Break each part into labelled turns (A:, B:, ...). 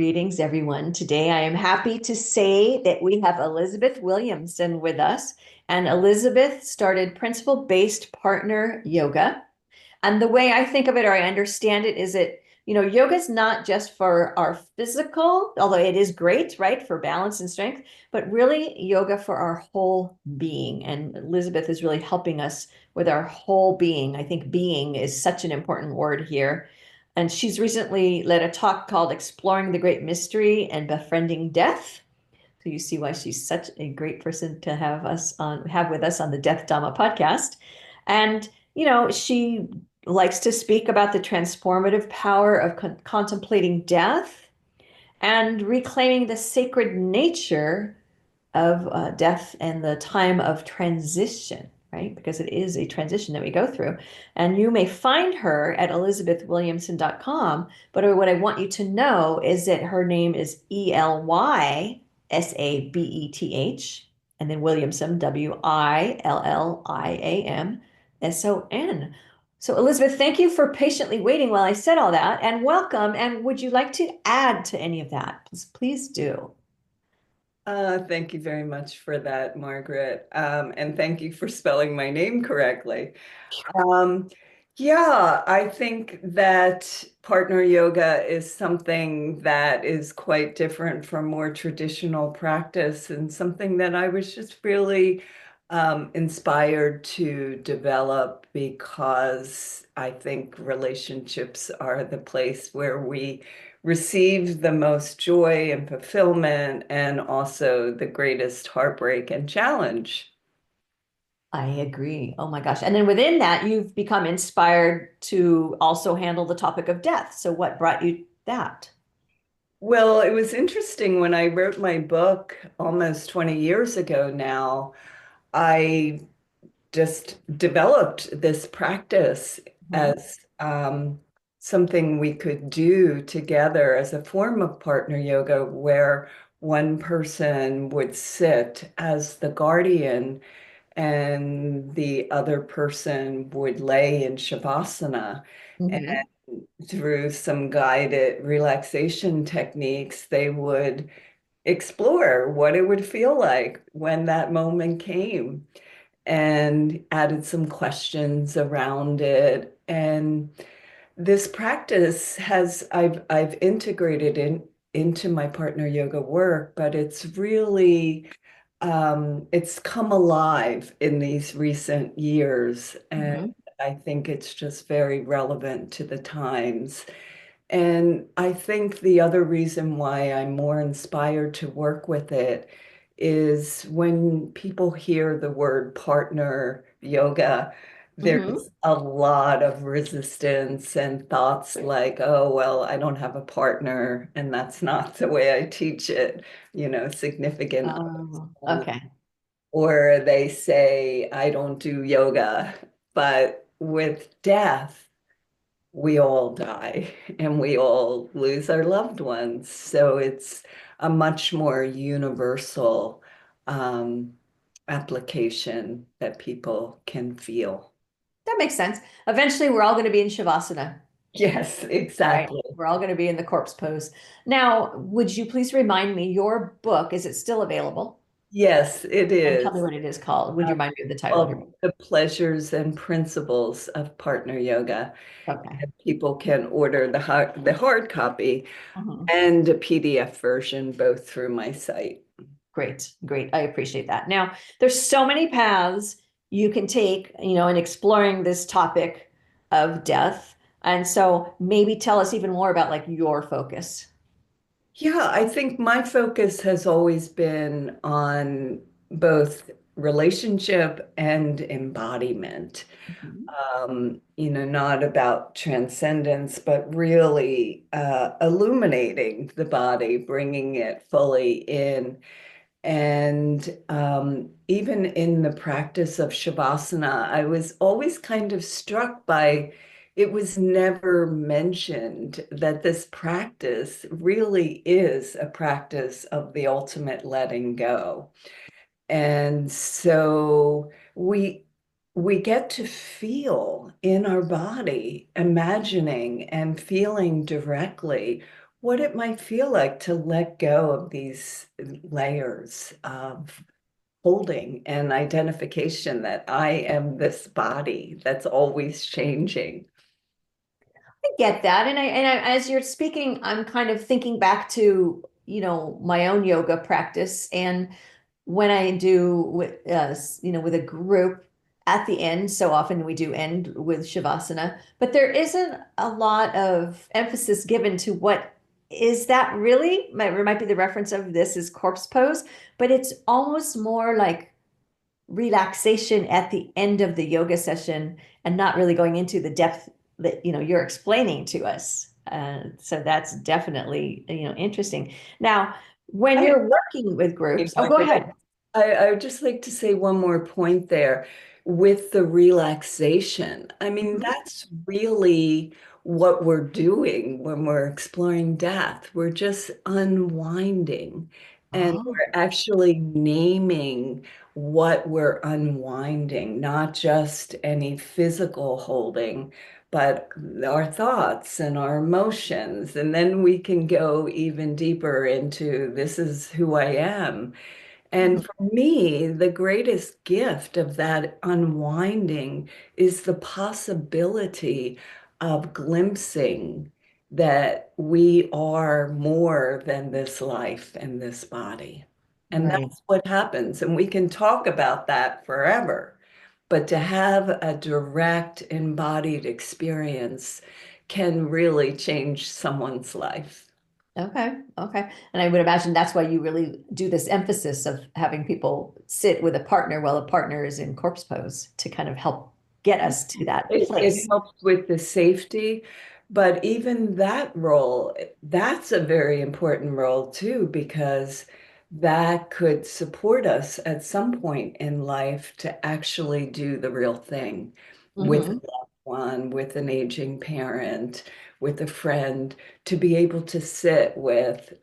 A: Greetings, everyone. Today, I am happy to say that we have Elizabeth Williamson with us. And Elizabeth started principle-based partner yoga. And the way I think of it, or I understand it, is that, yoga is not just for our physical, although it is great, right, for balance and strength, but really yoga for our whole being. And Elizabeth is really helping us with our whole being. I think being is such an important word here. And she's recently led a talk called Exploring the Great Mystery and Befriending Death. So you see why she's such a great person to have with us on the Death Dhamma podcast. And she likes to speak about the transformative power of contemplating death and reclaiming the sacred nature of death and the time of transition, right? Because it is a transition that we go through. And you may find her at elizabethwilliamson.com. But what I want you to know is that her name is Elysabeth, and then Williamson, Williamson. So, Elizabeth, thank you for patiently waiting while I said all that, and welcome. And would you like to add to any of that? Please do.
B: Thank you very much for that, Margaret. And thank you for spelling my name correctly. Um, yeah, I think that partner yoga is something that is quite different from more traditional practice and something that I was just really inspired to develop because I think relationships are the place where we receive the most joy and fulfillment and also the greatest heartbreak and challenge.
A: I agree. Oh my gosh. And then within that, you've become inspired to also handle the topic of death. So what brought you that?
B: Well, it was interesting when I wrote my book almost 20 years ago now, I just developed this practice
A: Mhm.
B: as something we could do together as a form of partner yoga where one person would sit as the guardian and the other person would lay in Shavasana. And
A: Mhm.
B: through some guided relaxation techniques, they would explore what it would feel like when that moment came and added some questions around it. And this practice I've integrated into my partner yoga work, but it's really it's come alive in these recent years, and
A: Mhm.
B: I think it's just very relevant to the times. And I think the other reason why I'm more inspired to work with it is when people hear the word partner yoga,
A: Mhm.
B: there's a lot of resistance and thoughts like, oh, well, I don't have a partner, and that's not the way I teach it, significant
A: Oh,
B: other.
A: okay.
B: Or they say, I don't do yoga. But with death, we all die and we all lose our loved ones. So it's a much more universal um, application that people can feel.
A: That makes sense. Eventually, we're all going to be in Shavasana,
B: Yes,
A: right?
B: exactly.
A: We're all going to be in the corpse pose. Now, would you please remind me, your book, is it still available?
B: Yes, it
A: And tell me
B: is.
A: what it is called. Would you
B: Um,
A: remind me of the title of your
B: Well,
A: book?
B: the pleasures and principles of partner yoga.
A: Okay.
B: And people can order the hard copy
A: Mhm.
B: and a PDF version both through my site.
A: Great, great. I appreciate that. Now, there's so many paths you can take, in exploring this topic of death. And so maybe tell us even more about like your focus.
B: Yeah, I think my focus has always been on both relationship and embodiment.
A: Mhm.
B: Not about transcendence, but really illuminating the body, bringing it fully in. And even in the practice of Shavasana, I was always kind of struck by it was never mentioned that this practice really is a practice of the ultimate letting go. And so we get to feel in our body, imagining and feeling directly what it might feel like to let go of these layers of holding and identification that I am this body that's always changing.
A: I get that. As you're speaking, I'm kind of thinking back to, my own yoga practice. And when I do with, with a group at the end, so often we do end with Shavasana, but there isn't a lot of emphasis given to what is that really? Might be the reference of this is corpse pose, but it's almost more like relaxation at the end of the yoga session and not really going into the depth that you're explaining to us. So that's definitely interesting. Now, when
B: I
A: you're working with
B: Hey,
A: groups, oh, go
B: Margaret,
A: ahead.
B: I would just like to say one more point there with the relaxation. I mean,
A: Mhm.
B: that's really what we're doing when we're exploring death. We're just unwinding and
A: Oh,
B: we're actually naming what we're unwinding, not just any physical holding, but our thoughts and our emotions. And then we can go even deeper into this is who I am. And
A: mhm,
B: for me, the greatest gift of that unwinding is the possibility of glimpsing that we are more than this life and this body. And
A: right.
B: that's what happens. And we can talk about that forever. But to have a direct embodied experience can really change someone's life.
A: Okay. Okay. And I would imagine that's why you really do this emphasis of having people sit with a partner while a partner is in corpse pose to kind of help get us to that
B: It
A: place.
B: helps with the safety, but even that role, that's a very important role too, because that could support us at some point in life to actually do the real thing with a
A: Hmm.
B: loved one, with an aging parent, with a friend, to be able to sit with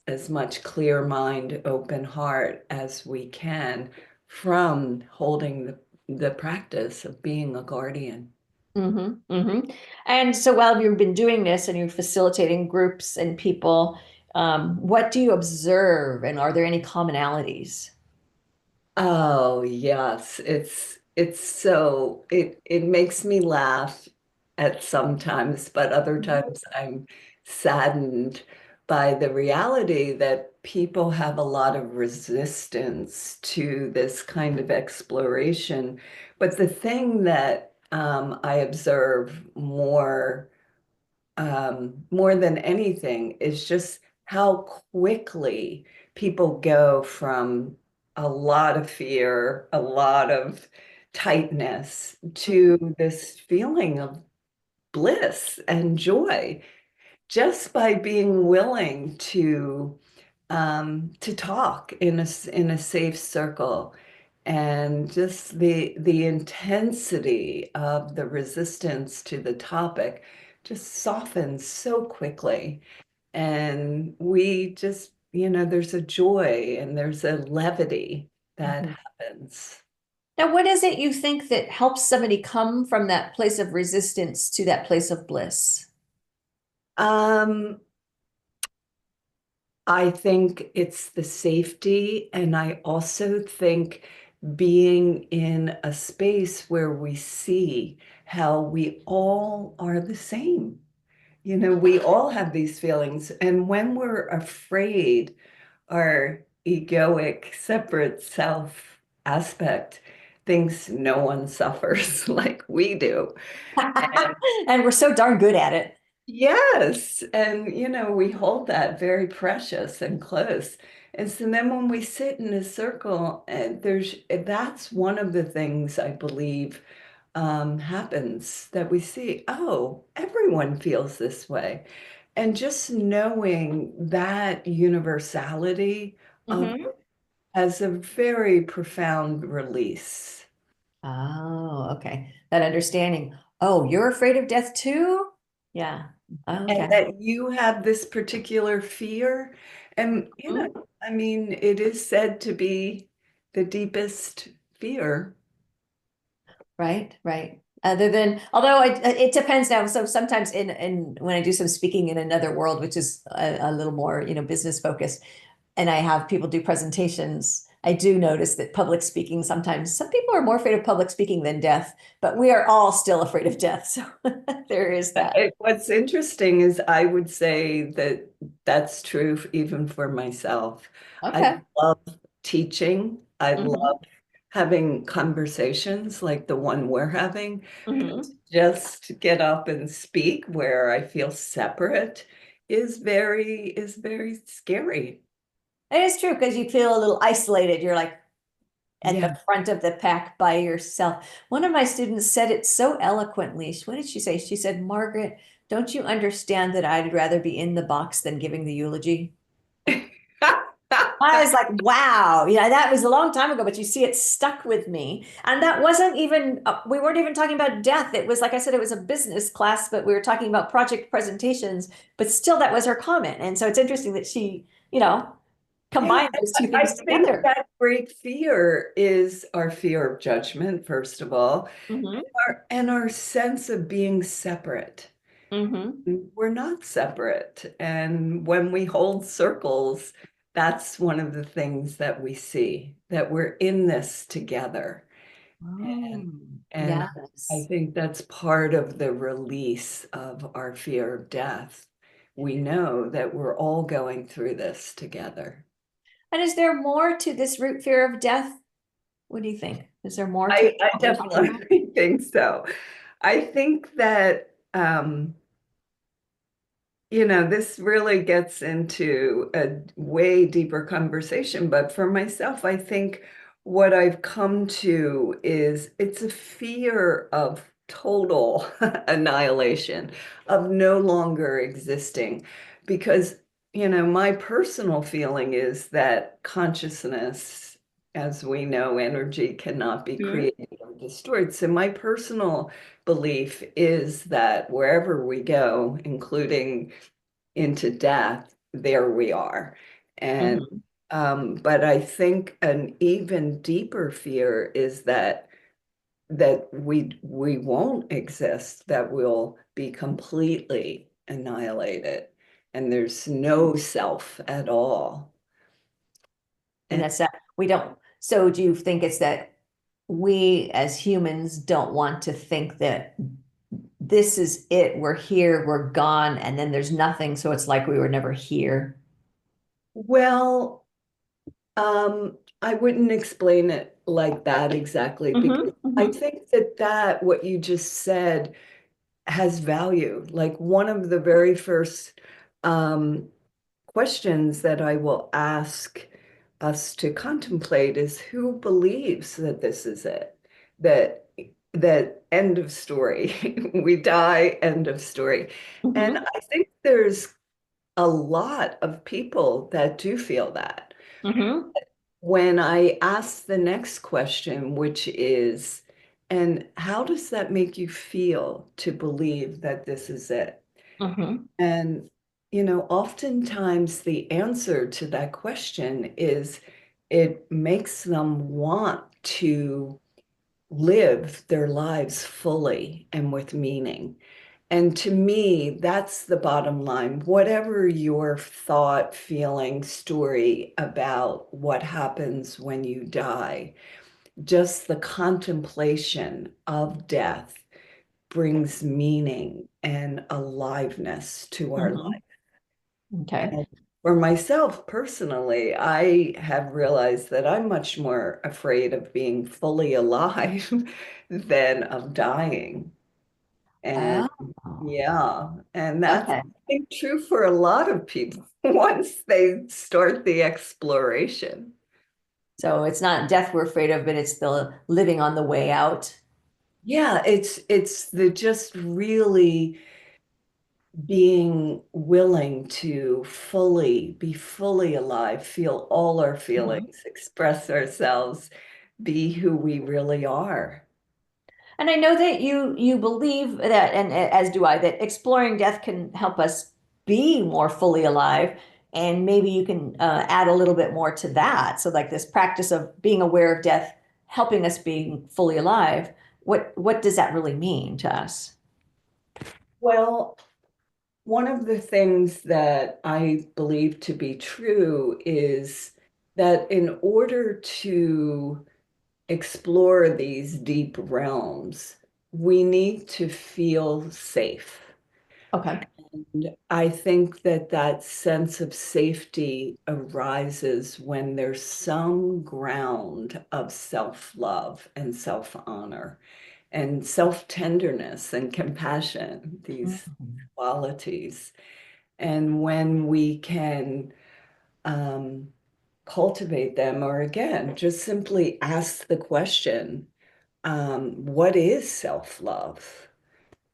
B: as much clear mind, open heart as we can from holding the practice of being a guardian.
A: Hmm. Hmm. And so while you've been doing this and you're facilitating groups and people, what do you observe and are there any commonalities?
B: Oh, yes. It's so it makes me laugh at sometimes, but other
A: Mhm.
B: times I'm saddened by the reality that people have a lot of resistance to this kind of exploration. But the thing that I observe more than anything is just how quickly people go from a lot of fear, a lot of tightness to this feeling of bliss and joy just by being willing to talk in a safe circle. And just the intensity of the resistance to the topic just softens so quickly. And we just, there's a joy and there's a levity that
A: Mhm.
B: happens.
A: Now, what is it you think that helps somebody come from that place of resistance to that place of bliss?
B: Um, I think it's the safety, and I also think being in a space where we see how we all are the same. We all have these feelings, and when we're afraid, our egoic, separate self aspect thinks no one suffers like we do.
A: And we're so darn good at it.
B: Yes, and we hold that very precious and close. And so then when we sit in a circle, and that's one of the things I believe happens that we see, oh, everyone feels this way. And just knowing that universality of
A: Hmm.
B: has a very profound release.
A: Oh, okay. That understanding. Oh, you're afraid of death too? Yeah.
B: And
A: Okay.
B: that you have this particular fear. And,
A: Mhm.
B: I mean, it is said to be the deepest fear.
A: Right, right. Other than, although it depends now. So sometimes in when I do some speaking in another world, which is a little more, business focused, and I have people do presentations, I do notice that public speaking, sometimes some people are more afraid of public speaking than death, but we are all still afraid of death. So there is that.
B: What's interesting is I would say that that's true even for myself. I
A: Okay.
B: love teaching. I
A: Hmm.
B: love having conversations like the one we're having.
A: Hmm.
B: Just get up and speak where I feel separate is very scary.
A: It is true because you feel a little isolated. You're like at
B: Yeah.
A: the front of the pack by yourself. One of my students said it so eloquently. What did she say? She said, Margaret, don't you understand that I'd rather be in the box than giving the eulogy? I was like, wow, that was a long time ago, but you see, it stuck with me. And that wasn't even, we weren't even talking about death. It was, like I said, it was a business class, but we were talking about project presentations, but still, that was her comment. And so it's interesting that she,
B: Yeah,
A: combined those two
B: I
A: things
B: think
A: together.
B: that great fear is our fear of judgment, first of all,
A: Hmm.
B: and our sense of being separate.
A: Hmm.
B: We're not separate. And when we hold circles, that's one of the things that we see, that we're in this together.
A: Oh,
B: And I
A: yes.
B: think that's part of the release of our fear of death. We know that we're all going through this together.
A: And is there more to this root fear of death? What do you think? Is there more to it
B: I
A: than what we're talking about?
B: definitely think so. I think that this really gets into a way deeper conversation, but for myself, I think what I've come to is it's a fear of total annihilation, of no longer existing. Because, my personal feeling is that consciousness, as we know, energy cannot be
A: Hmm.
B: created or destroyed. So my personal belief is that wherever we go, including into death, there we are. And
A: Hmm.
B: but I think an even deeper fear is that we won't exist, that we'll be completely annihilated, and there's no self at all.
A: And
B: And
A: that's that we don't. So do you think it's that we as humans don't want to think that this is it, we're here, we're gone, and then there's nothing, so it's like we were never here?
B: well, I wouldn't explain it like that exactly because
A: Hmm.
B: I
A: Hmm.
B: think that what you just said has value. Like one of the very first um, questions that I will ask us to contemplate is who believes that this is it? That that end of story. We die, end of story. And
A: Hmm.
B: I think there's a lot of people that do feel that.
A: Hmm.
B: When I ask the next question, which is, and how does that make you feel to believe that this is it?
A: Hmm.
B: And, oftentimes the answer to that question is it makes them want to live their lives fully and with meaning. And to me, that's the bottom line. Whatever your thought, feeling, story about what happens when you die, just the contemplation of death brings meaning and aliveness to our
A: Hmm.
B: life.
A: Okay.
B: And for myself personally, I have realized that I'm much more afraid of being fully alive than of dying. And
A: Oh,
B: yeah, and that's,
A: okay.
B: I think, true for a lot of people once they start the exploration.
A: So it's not death we're afraid of, but it's the living on the way out.
B: Yeah, it's the just really being willing to be fully alive, feel all our
A: Mhm.
B: feelings, express ourselves, be who we really are.
A: And I know that you believe that, and as do I, that exploring death can help us be more fully alive. And maybe you can add a little bit more to that. So, like this practice of being aware of death, helping us being fully alive. what does that really mean to us?
B: Well, one of the things that I believe to be true is that in order to explore these deep realms, we need to feel safe.
A: Okay.
B: And I think that that sense of safety arises when there's some ground of self-love and self-honor and self-tenderness and compassion, these
A: Mhm.
B: qualities. And when we can um, cultivate them, or again, just simply ask the question, what is self-love?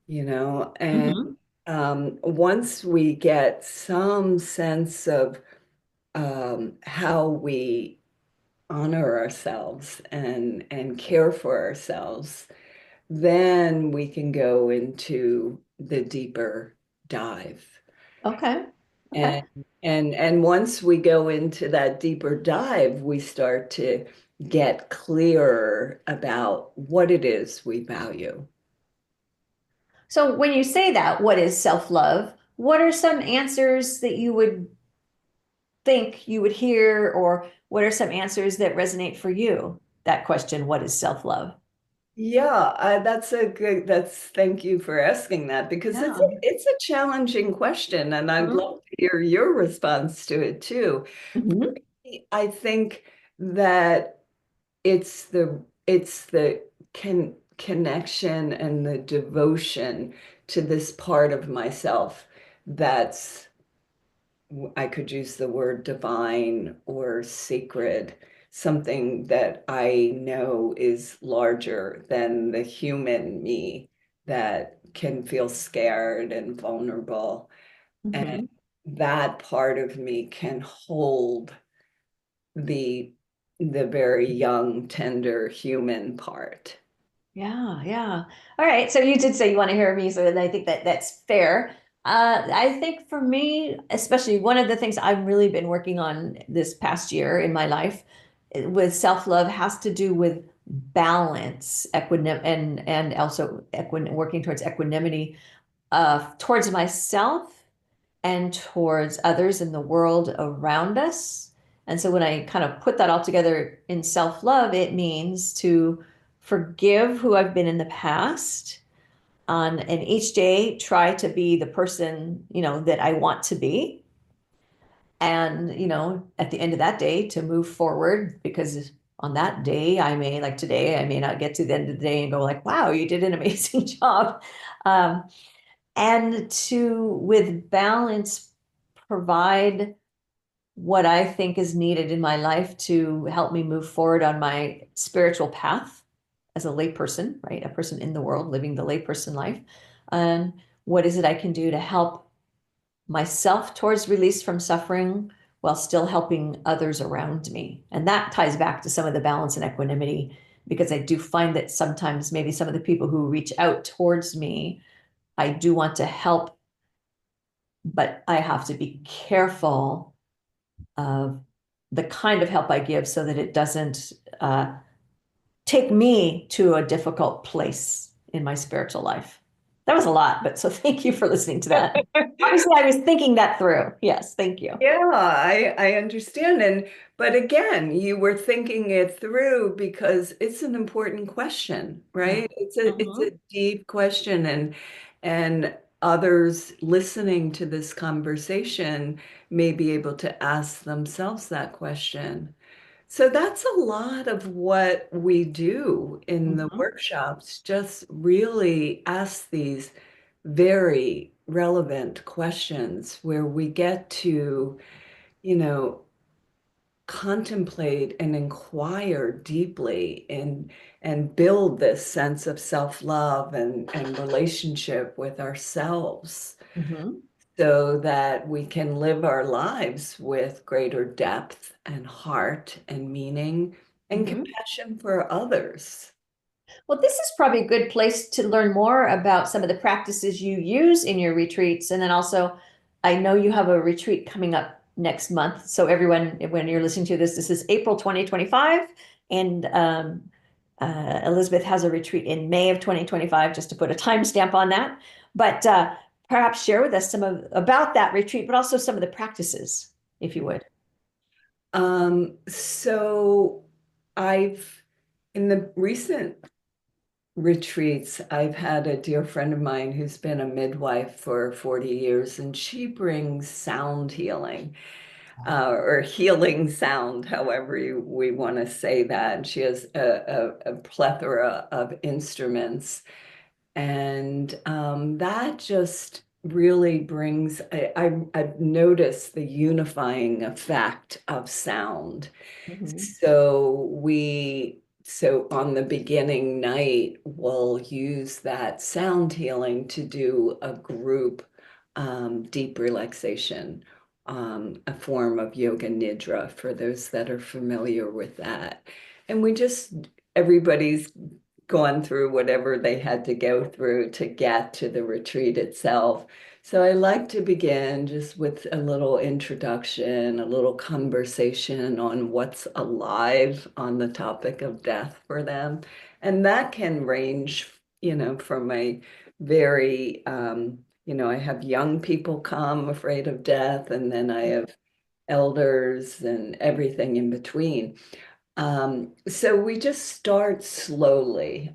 B: And
A: Mhm.
B: once we get some sense of how we honor ourselves and care for ourselves, then we can go into the deeper dive.
A: Okay. Okay.
B: And and once we go into that deeper dive, we start to get clearer about what it is we value.
A: So when you say that, what is self-love? What are some answers that you would think you would hear, or what are some answers that resonate for you? That question, what is self-love?
B: Yeah, thank you for asking that because
A: Yeah.
B: it's a challenging question and I'd
A: Mhm.
B: love to hear your response to it too.
A: Mhm.
B: I think that it's the connection and the devotion to this part of myself that's I could use the word divine or sacred, something that I know is larger than the human me that can feel scared and vulnerable. And
A: Mhm.
B: that part of me can hold the the very young, tender human part.
A: Yeah, yeah. All right. So you did say you want to hear me, so I think that that's fair. I think for me, especially one of the things I've really been working on this past year in my life with self-love has to do with balance, and also working towards equanimity towards myself and towards others in the world around us. And so when I kind of put that all together in self-love, it means to forgive who I've been in the past and each day try to be the person, that I want to be. And, at the end of that day to move forward because on that day, like today, I may not get to the end of the day and go like, wow, you did an amazing job. Um, and to, with balance, provide what I think is needed in my life to help me move forward on my spiritual path as a layperson, right? A person in the world living the layperson life. And what is it I can do to help myself towards release from suffering while still helping others around me? And that ties back to some of the balance and equanimity, because I do find that sometimes maybe some of the people who reach out towards me, I do want to help, but I have to be careful of the kind of help I give so that it doesn't take me to a difficult place in my spiritual life. That was a lot, but so thank you for listening to that. Obviously, I was thinking that through. Yes, thank you.
B: Yeah, I understand. But again, you were thinking it through because it's an important question,
A: Yeah.
B: right? It's a
A: Mhm.
B: deep question and others listening to this conversation may be able to ask themselves that question. So that's a lot of what we do in the
A: Mhm.
B: workshops, just really ask these very relevant questions where we get to, you know, contemplate and inquire deeply and build this sense of self-love and relationship with ourselves
A: Mhm.
B: so that we can live our lives with greater depth and heart and meaning and
A: Mhm.
B: compassion for others.
A: Well, this is probably a good place to learn more about some of the practices you use in your retreats. And then also, I know you have a retreat coming up next month. So everyone, when you're listening to this, this is April 2025. And Elizabeth has a retreat in May of 2025, just to put a timestamp on that. But perhaps share with us some of about that retreat, but also some of the practices, if you would.
B: So I've, in the recent retreats, I've had a dear friend of mine who's been a midwife for 40 years, and she brings sound healing, or healing sound, however we want to say that. And she has a plethora of instruments. And that just really brings, I've noticed the unifying effect of sound.
A: Mhm.
B: So on the beginning night, we'll use that sound healing to do a group deep relaxation, a form of yoga nidra for those that are familiar with that. And everybody's gone through whatever they had to go through to get to the retreat itself. So I like to begin just with a little introduction, a little conversation on what's alive on the topic of death for them. And that can range, from a very, I have young people come afraid of death, and then I have elders and everything in between. So we just start slowly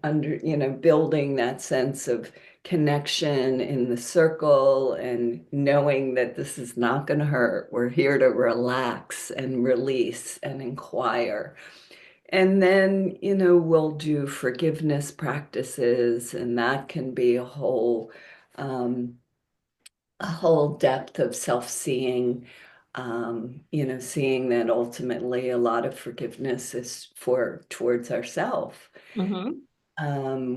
B: building that sense of connection in the circle and knowing that this is not going to hurt. We're here to relax and release and inquire. And then, we'll do forgiveness practices, and that can be a whole depth of self-seeing, seeing that ultimately a lot of forgiveness is towards ourselves.
A: Mhm.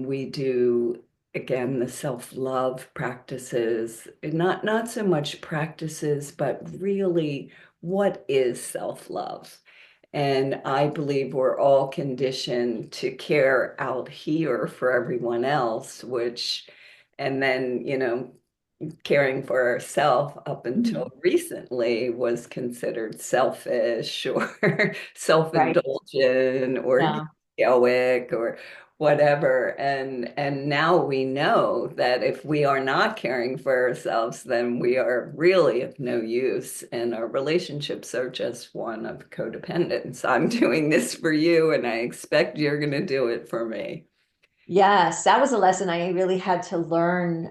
B: We do again the self-love practices, not so much practices, but really what is self-love? And I believe we're all conditioned to care out here for everyone else, and then, caring for ourselves up until
A: Mhm.
B: recently was considered selfish or
A: Right.
B: self-indulgent or
A: Yeah.
B: egoic or whatever. And now we know that if we are not caring for ourselves, then we are really of no use, and our relationships are just one of codependence. I'm doing this for you, and I expect you're going to do it for me.
A: Yes, that was a lesson I really had to learn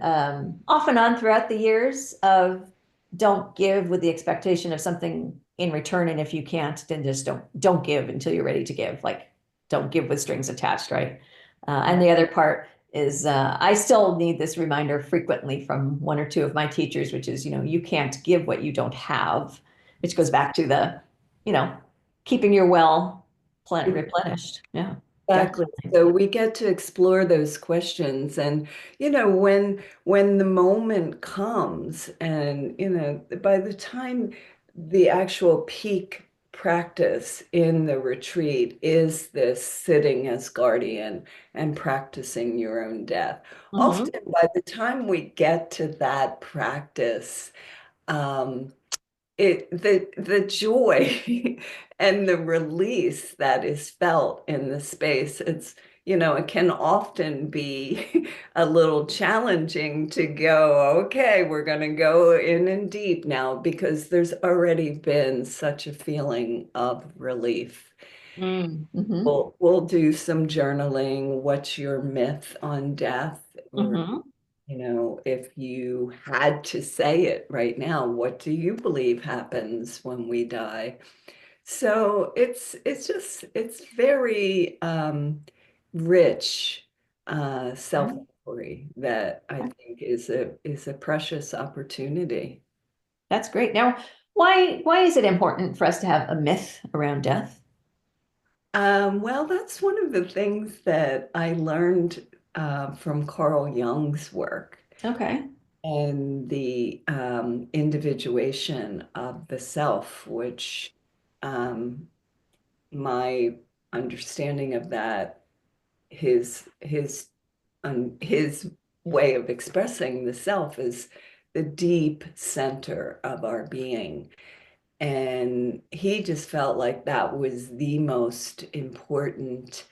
A: off and on throughout the years of don't give with the expectation of something in return. And if you can't, then just don't give until you're ready to give. Like don't give with strings attached, right? And the other part is I still need this reminder frequently from one or two of my teachers, which is, you can't give what you don't have, which goes back to the, you know, keeping your well replenished. Yeah,
B: Exactly.
A: definitely.
B: So we get to explore those questions, and when the moment comes, and by the time the actual peak practice in the retreat is this sitting as guardian and practicing your own death.
A: Mhm.
B: Often by the time we get to that practice, um, the joy and the release that is felt in the space, it can often be a little challenging to go, okay, we're going to go in and deep now, because there's already been such a feeling of relief.
A: Mm-hmm.
B: We'll do some journaling. What's your myth on death? Or
A: Mm-hmm.
B: if you had to say it right now, what do you believe happens when we die? So it's very rich
A: Yeah,
B: self-inquiry that I think is a precious opportunity.
A: that's great. Now, why is it important for us to have a myth around death?
B: Well, that's one of the things that I learned from Carl Jung's work,
A: Okay.
B: and the individuation of the self, which um, my understanding of that, his way of expressing the self is the deep center of our being. And he just felt like that was the most important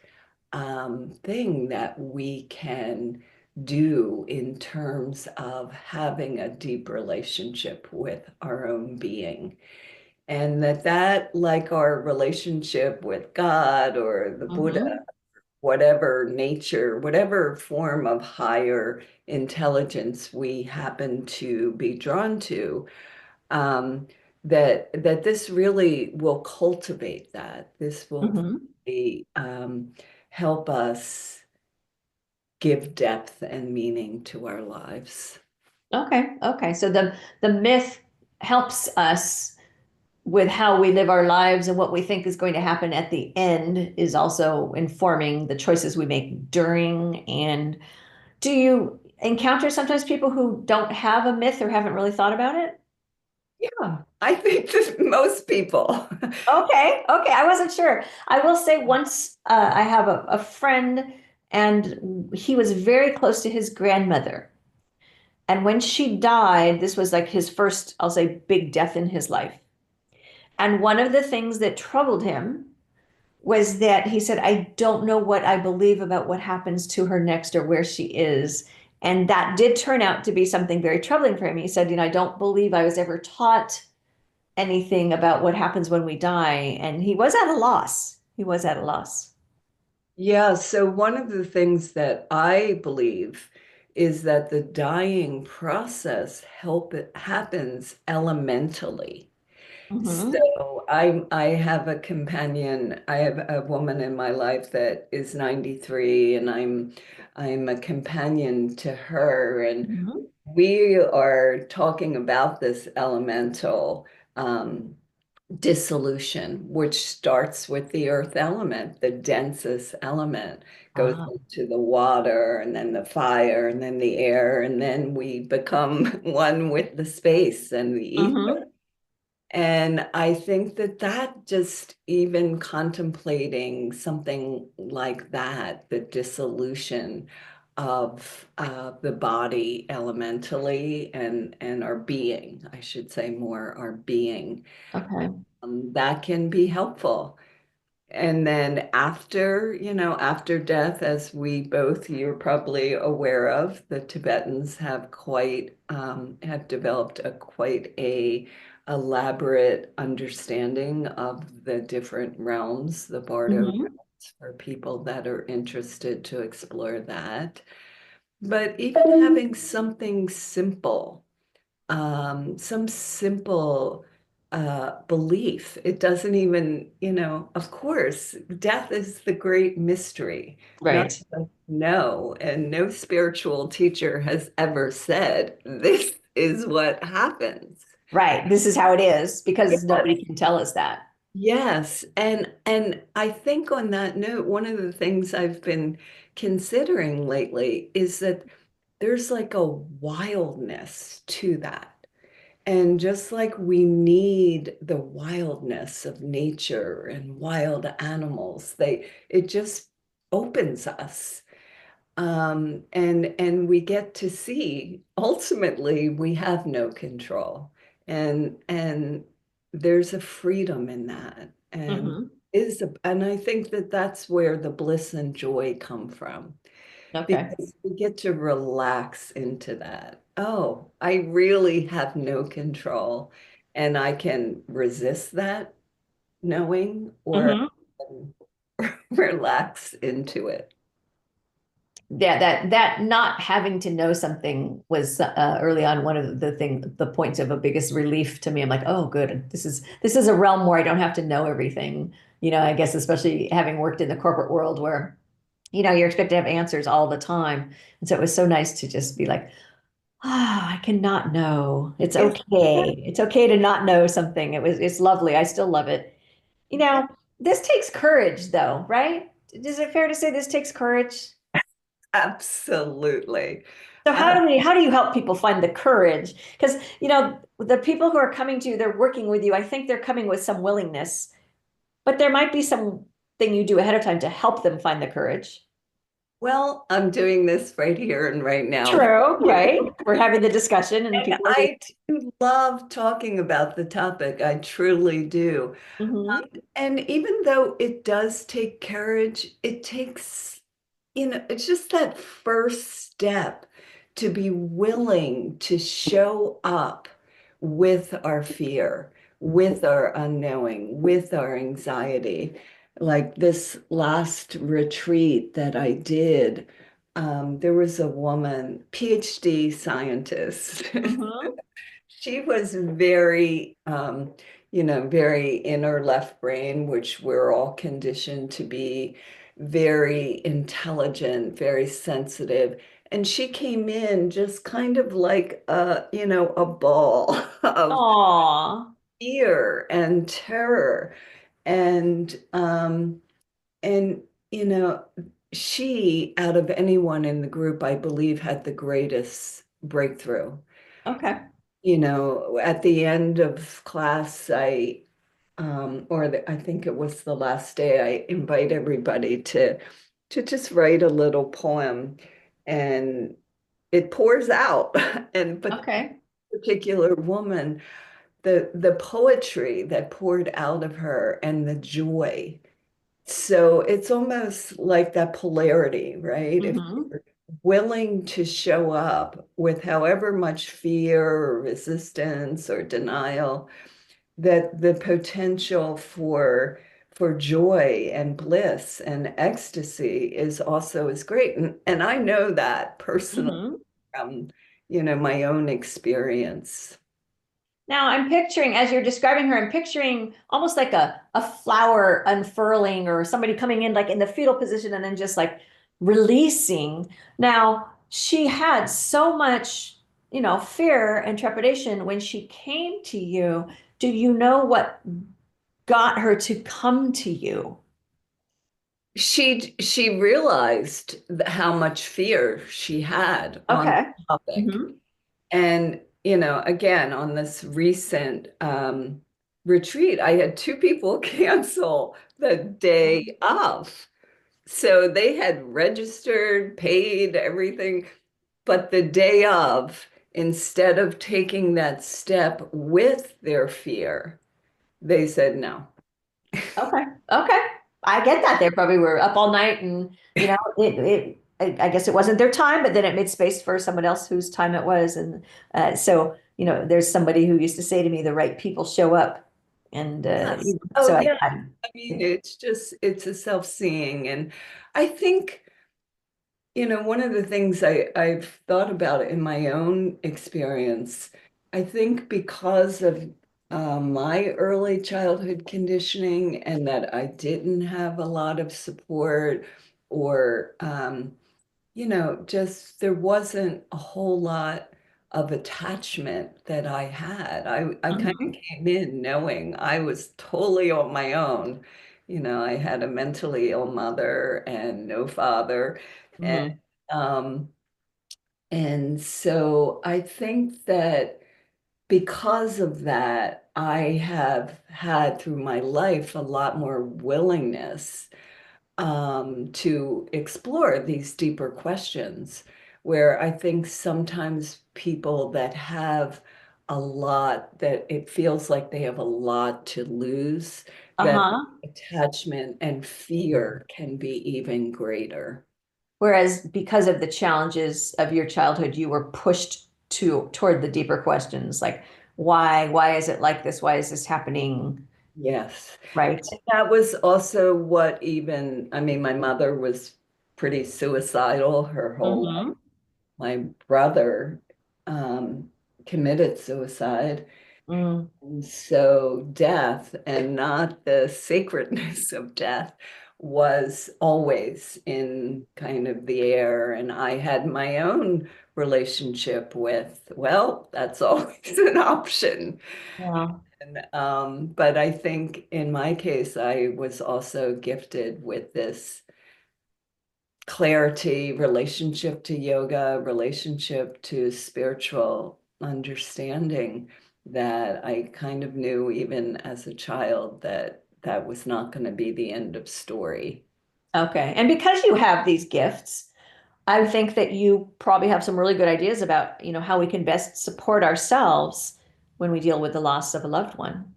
B: thing that we can do in terms of having a deep relationship with our own being. And that, like our relationship with God or the Buddha,
A: Mm-hmm.
B: whatever nature, whatever form of higher intelligence we happen to be drawn to, um, that this really will cultivate that. This will
A: Mm-hmm.
B: really help us give depth and meaning to our lives.
A: Okay. Okay. So the myth helps us with how we live our lives, and what we think is going to happen at the end is also informing the choices we make during. And do you encounter sometimes people who don't have a myth or haven't really thought about it?
B: Yeah, I think that most people.
A: Okay, okay. I wasn't sure. I will say once I have a friend, and he was very close to his grandmother. And when she died, this was like his first, I'll say, big death in his life. And one of the things that troubled him was that he said, I don't know what I believe about what happens to her next or where she is. And that did turn out to be something very troubling for him. He said, I don't believe I was ever taught anything about what happens when we die. And he was at a loss. He was at a loss.
B: Yeah, so one of the things that I believe is that the dying process happens elementally.
A: Hmm.
B: So I have a companion, I have a woman in my life that is 93, and I'm a companion to her, and
A: Hmm.
B: we are talking about this elemental um, dissolution, which starts with the earth element, the densest element, goes
A: Ah.
B: into the water and then the fire and then the air, and then we become one with the space and the ether.
A: Hmm.
B: And I think that just even contemplating something like that, the dissolution of the body elementally and our being, I should say more our being,
A: Okay.
B: that can be helpful. And then after, after death, as we both, you're probably aware of, the Tibetans have developed a quite a elaborate understanding of the different realms, the Bardo
A: Hmm.
B: realms, for people that are interested to explore that. But even having something simple, some simple belief. It doesn't even, of course, death is the great mystery. None
A: Right.
B: of us know, and no spiritual teacher has ever said this is what happens.
A: Right. This is how it is because
B: Yes.
A: nobody can tell us that.
B: Yes, and I think on that note, one of the things I've been considering lately is that there's like a wildness to that. And just like we need the wildness of nature and wild animals, it just opens us. And we get to see ultimately we have no control. And there's a freedom in that.
A: Hmm.
B: And I think that that's where the bliss and joy come from,
A: Okay.
B: because we get to relax into that. Oh, I really have no control, and I can resist that knowing, or
A: Hmm.
B: relax into it.
A: Yeah, that not having to know something was early on one of the points of a biggest relief to me. I'm like, oh, good. This is a realm where I don't have to know everything. I guess especially having worked in the corporate world where, you're expected to have answers all the time. And so it was so nice to just be like, I cannot know. It's
B: Yes,
A: okay. It's okay to not know something. It's lovely. I still love it.
B: yes,
A: This takes courage though, right? Is it fair to say this takes courage?
B: absolutely.
A: So
B: Uh,
A: how do you help people find the courage? Because, the people who are coming to you, they're working with you. I think they're coming with some willingness, but there might be something you do ahead of time to help them find the courage.
B: Well, I'm doing this right here and right now.
A: True, right? We're having the discussion and
B: And
A: people are being.
B: I do love talking about the topic. I truly do.
A: Mhm.
B: And even though it does take courage, it takes, it's just that first step to be willing to show up with our fear, with our unknowing, with our anxiety. Like this last retreat that I did, there was a woman, PhD scientist.
A: Mhm.
B: She was very, very inner left brain, which we're all conditioned to be, very intelligent, very sensitive. And she came in just kind of like a ball of
A: Aw.
B: fear and terror. And and you know, she, out of anyone in the group, I believe, had the greatest breakthrough.
A: Okay.
B: At the end of class, I think it was the last day, I invite everybody to just write a little poem, and it pours out. But
A: Okay.
B: particular woman, the poetry that poured out of her and the joy. So it's almost like that polarity, right? If
A: Mhm.
B: you're willing to show up with however much fear or resistance or denial, that the potential for joy and bliss and ecstasy is also as great. And I know that personally
A: Mhm.
B: from, my own experience.
A: Now I'm picturing, as you're describing her, I'm picturing almost like a flower unfurling or somebody coming in like in the fetal position and then just like releasing. Now she had so much, fear and trepidation when she came to you. Do you know what got her to come to you?
B: She realized how much fear she had on
A: Okay.
B: the topic.
A: Hmm.
B: And, again, on this recent retreat, I had two people cancel the day of. So they had registered, paid everything, but the day of, instead of taking that step with their fear, they said no.
A: Okay. Okay. I get that. They probably were up all night and, I guess it wasn't their time, but then it made space for someone else whose time it was. And so, there's somebody who used to say to me, the right people show up. And,
B: Yes. Oh,
A: so
B: yeah.
A: I
B: I mean,
A: yeah.
B: it's a self-seeing. And I think, one of the things I've thought about in my own experience, I think because of my early childhood conditioning and that I didn't have a lot of support or just there wasn't a whole lot of attachment that I had. I kind of
A: Mhm.
B: came in knowing I was totally on my own. I had a mentally ill mother and no father. And
A: Mhm.
B: um, and so I think that because of that, I have had through my life a lot more willingness to explore these deeper questions, where I think sometimes people that have a lot, that it feels like they have a lot to lose, that
A: Uh-huh.
B: attachment and fear can be even greater.
A: Whereas because of the challenges of your childhood, you were pushed toward the deeper questions, like why is it like this? Why is this happening?
B: Yes.
A: Right.
B: That was also what even, I mean, my mother was pretty suicidal her whole life.
A: Mm-hmm.
B: My brother um, committed suicide.
A: Mm.
B: And so death, and not the sacredness of death, was always in kind of the air. And I had my own relationship with, well, that's always an option.
A: Yeah.
B: But I think in my case, I was also gifted with this clarity, relationship to yoga, relationship to spiritual understanding, that I kind of knew even as a child that that was not going to be the end of story.
A: Okay. And because you have these gifts, I think that you probably have some really good ideas about, how we can best support ourselves when we deal with the loss of a loved one.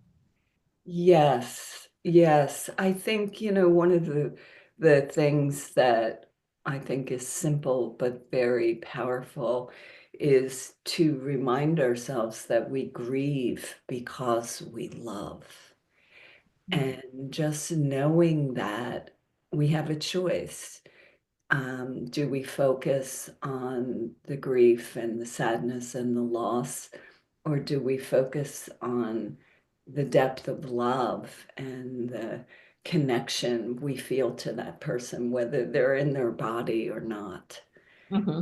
B: Yes, yes. I think, one of the things that I think is simple but very powerful is to remind ourselves that we grieve because we love. And just knowing that we have a choice. Do we focus on the grief and the sadness and the loss, or do we focus on the depth of love and the connection we feel to that person, whether they're in their body or not?
A: Hmm.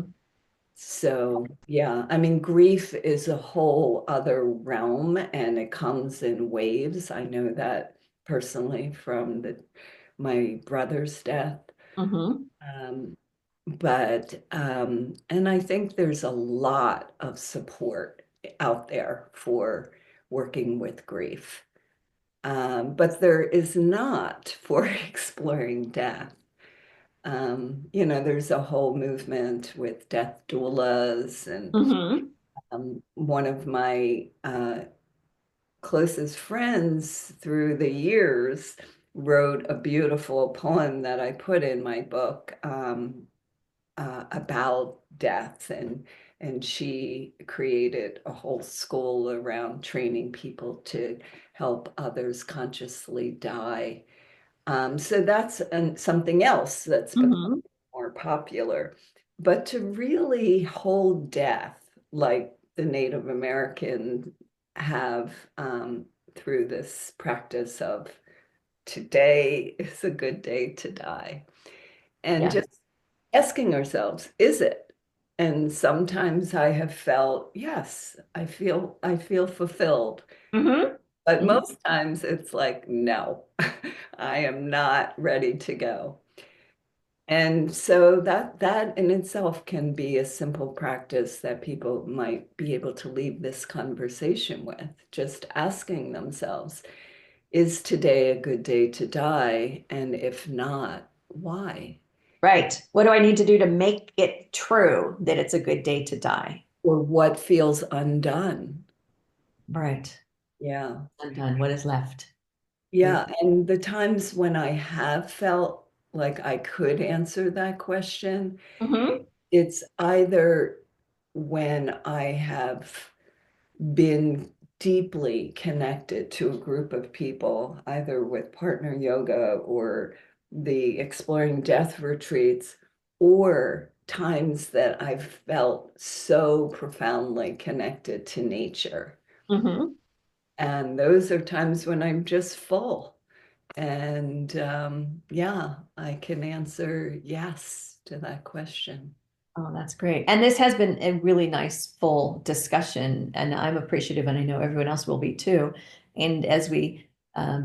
B: So, yeah, I mean, grief is a whole other realm and it comes in waves. I know that personally from my brother's death.
A: Hmm.
B: Um, and I think there's a lot of support out there for working with grief. But there is not for exploring death. There's a whole movement with death doulas, and
A: Hmm.
B: one of my closest friends through the years wrote a beautiful poem that I put in my book. About death, and she created a whole school around training people to help others consciously die. So that's something else that's become
A: Hmm.
B: more popular. But to really hold death like the Native American have, through this practice of today is a good day to die. And
A: Yeah.
B: just asking ourselves, is it? And sometimes I have felt, yes, I feel fulfilled.
A: Hmm.
B: But
A: Hmm.
B: most times it's like, no, I am not ready to go. And so that in itself can be a simple practice that people might be able to leave this conversation with, just asking themselves, is today a good day to die? And if not, why?
A: Right. What do I need to do to make it true that it's a good day to die?
B: Or what feels undone?
A: Right.
B: Yeah.
A: Undone. What is left? Very.
B: Yeah. And the times when I have felt like I could answer that question,
A: Hmm.
B: it's either when I have been deeply connected to a group of people, either with partner yoga or the exploring death retreats, or times that I've felt so profoundly connected to nature.
A: Hmm.
B: And those are times when I'm just full. And yeah, I can answer yes to that question.
A: Oh, that's great. And this has been a really nice, full discussion, and I'm appreciative, and I know everyone else will be too. And as we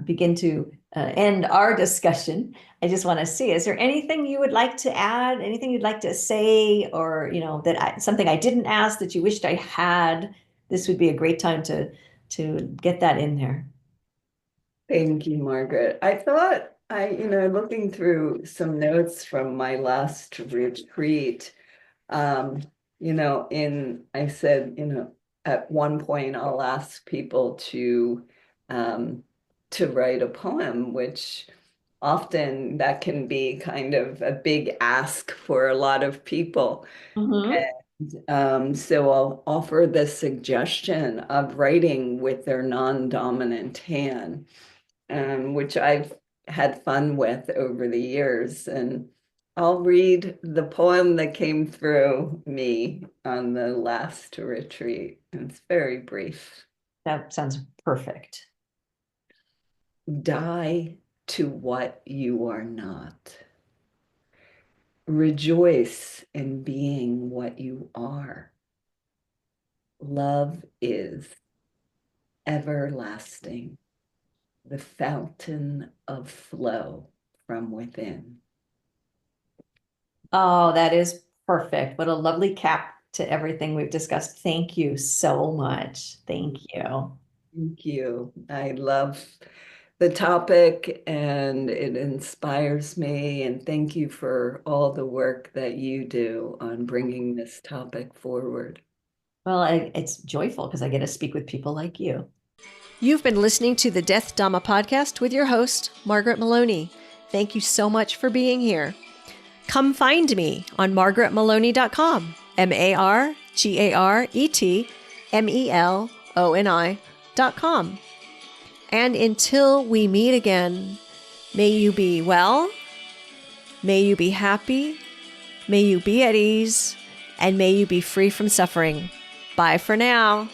A: begin to end our discussion, I just want to see, is there anything you would like to add, anything you'd like to say, or, something I didn't ask that you wished I had? This would be a great time to get that in there.
B: Thank you, Margaret. I thought looking through some notes from my last retreat, um, I said, at one point I'll ask people um, to write a poem, which often that can be kind of a big ask for a lot of people.
A: Hmm.
B: So I'll offer the suggestion of writing with their non-dominant hand, which I've had fun with over the years. And I'll read the poem that came through me on the last retreat. It's very brief.
A: That sounds perfect.
B: Die to what you are not. Rejoice in being what you are. Love is everlasting, the fountain of flow from within.
A: Oh, that is perfect. What a lovely cap to everything we've discussed. Thank you so much. Thank you.
B: Thank you. I love the topic, and it inspires me. And thank you for all the work that you do on bringing this topic forward.
A: Well, it's joyful because I get to speak with people like you.
C: You've been listening to the Death Dhamma podcast with your host, Margaret Maloney. Thank you so much for being here. Come find me on margaretmaloney.com, margaretmeloni.com. And until we meet again, may you be well, may you be happy, may you be at ease, and may you be free from suffering. Bye for now.